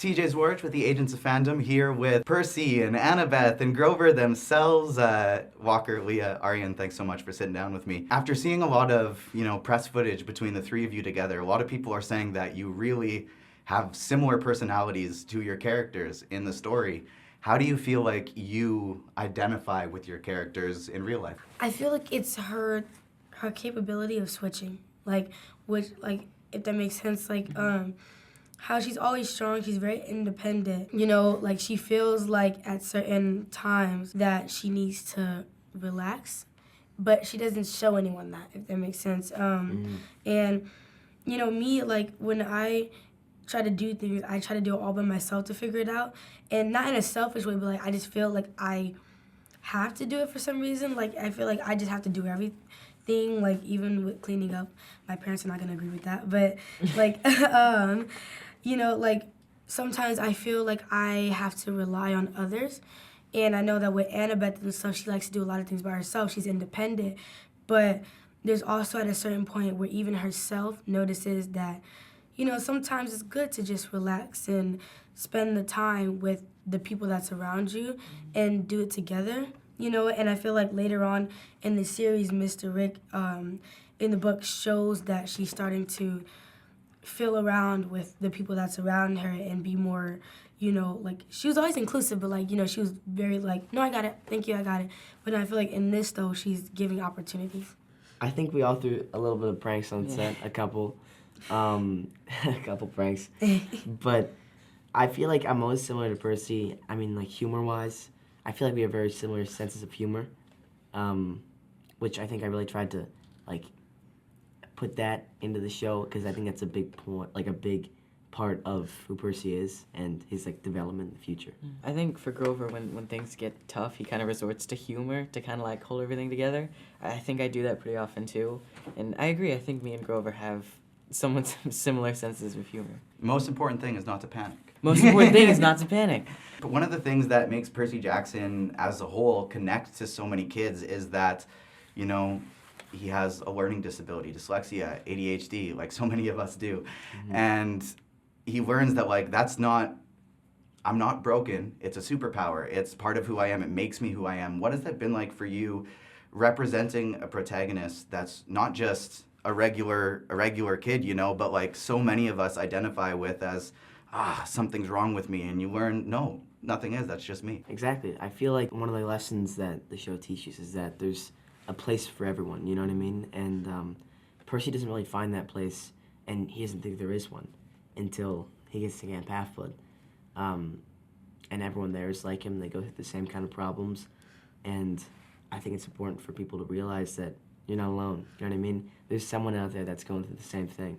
TJ Zwarch with the Agents of Fandom here with Percy and Annabeth and Grover themselves. Walker, Leah, Aryan, thanks so much for sitting down with me. After seeing a lot of, press footage between the three of you together, a lot of people are saying that you really have similar personalities to your characters in the story. How do you feel like you identify with your characters in real life? I feel like it's her capability of switching, if that makes sense, how she's always strong, she's very independent. She feels like at certain times that she needs to relax, but she doesn't show anyone that, if that makes sense. And, me, when I try to do things, I try to do it all by myself to figure it out. And not in a selfish way, but, I just feel like I have to do it for some reason. I feel like I just have to do everything, even with cleaning up. My parents are not going to agree with that. But, sometimes I feel like I have to rely on others. And I know that with Annabeth and stuff, she likes to do a lot of things by herself. She's independent. But there's also at a certain point where even herself notices that, sometimes it's good to just relax and spend the time with the people that's around you and do it together, And I feel like later on in the series, Mr. Rick, in the book, shows that she's starting to feel around with the people that's around her and be more, she was always inclusive, but, she was very no, I got it, thank you, I got it. But I feel like in this, though, she's giving opportunities. I think we all threw a little bit of pranks on set, a couple pranks. But I feel like I'm always similar to Percy. I mean, humor-wise, I feel like we have very similar senses of humor, which I think I really tried to, put that into the show because I think that's a big point, a big part of who Percy is and his, development in the future. I think for Grover, when things get tough, he kind of resorts to humor to kind of, hold everything together. I think I do that pretty often, too. And I agree. I think me and Grover have somewhat similar senses of humor. Most important thing is not to panic. Most important thing is not to panic. But one of the things that makes Percy Jackson as a whole connect to so many kids is that, he has a learning disability, dyslexia, ADHD, like so many of us do. Mm-hmm. And he learns that, I'm not broken. It's a superpower. It's part of who I am. It makes me who I am. What has that been like for you representing a protagonist that's not just a regular kid, but so many of us identify with as, something's wrong with me, and you learn, no, nothing is, that's just me. Exactly. I feel like one of the lessons that the show teaches is that there's a place for everyone, you know what I mean? And Percy doesn't really find that place, and he doesn't think there is one until he gets to Camp Half-Blood. And everyone there is like him, they go through the same kind of problems, and I think it's important for people to realize that you're not alone, you know what I mean? There's someone out there that's going through the same thing.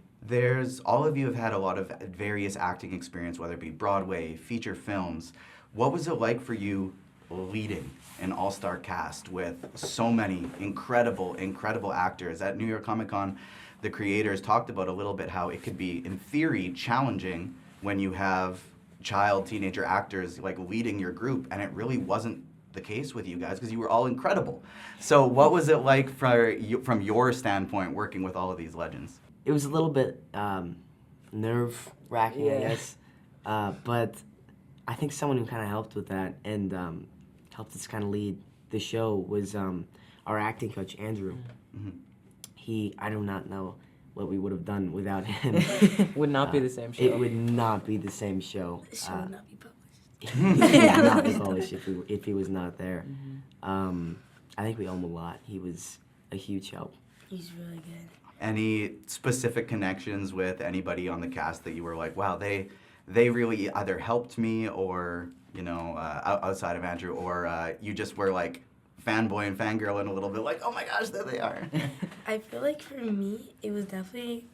All of you have had a lot of various acting experience, whether it be Broadway, feature films. What was it like for you leading an all-star cast with so many incredible, incredible actors? At New York Comic Con, the creators talked about a little bit how it could be, in theory, challenging when you have teenager actors leading your group, and it really wasn't the case with you guys because you were all incredible. So what was it like from your standpoint working with all of these legends? It was a little bit nerve-wracking, I guess, but I think someone who kind of helped with that and helped us kind of lead the show was our acting coach, Andrew. Mm-hmm. I do not know what we would have done without him. Would not be the same show. It would not be the same show. The show would not be published. It would not be published if he was not there. Mm-hmm. I think we owe him a lot. He was a huge help. He's really good. Any specific connections with anybody on the cast that you were like, wow, they really either helped me or, outside of Andrew, or you just were fanboy and fangirling a little bit, oh my gosh, there they are. I feel like for me, it was definitely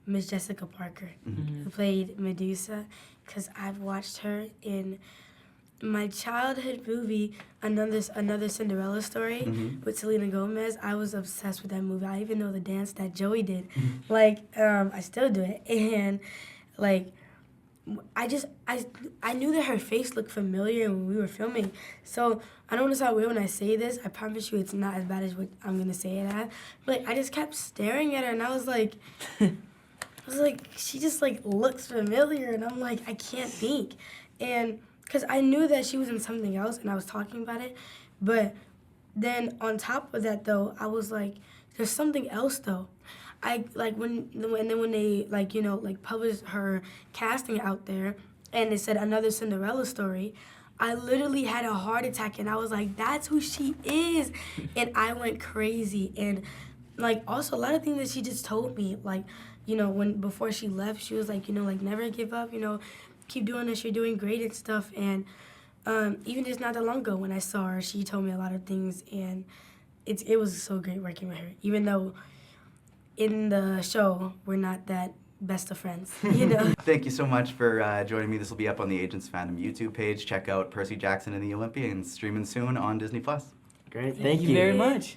Miss Jessica Parker, who played Medusa, because I've watched her in my childhood movie, another Cinderella story with Selena Gomez. I was obsessed with that movie. I even know the dance that Joey did. I still do it. And, I knew that her face looked familiar when we were filming. So I don't want to sound weird when I say this. I promise you it's not as bad as what I'm going to say it as. But I just kept staring at her, and I was like, I was like, she just like looks familiar, and I'm like, I can't think, and because I knew that she was in something else, and I was talking about it, but then on top of that though, I was like, there's something else though. I like when they like like published her casting out there, and it said another Cinderella story. I literally had a heart attack, and I was like, that's who she is, and I went crazy. And like also a lot of things that she just told me, like when before she left, she was like like never give up, keep doing this, you're doing great and stuff. And even just not that long ago when I saw her, she told me a lot of things, and it was so great working with her, even though in the show we're not that best of friends. Thank you so much for joining me. This will be up on the Agents Fandom YouTube page. Check out Percy Jackson and the Olympians, streaming soon on Disney+. Great, Thank you very much.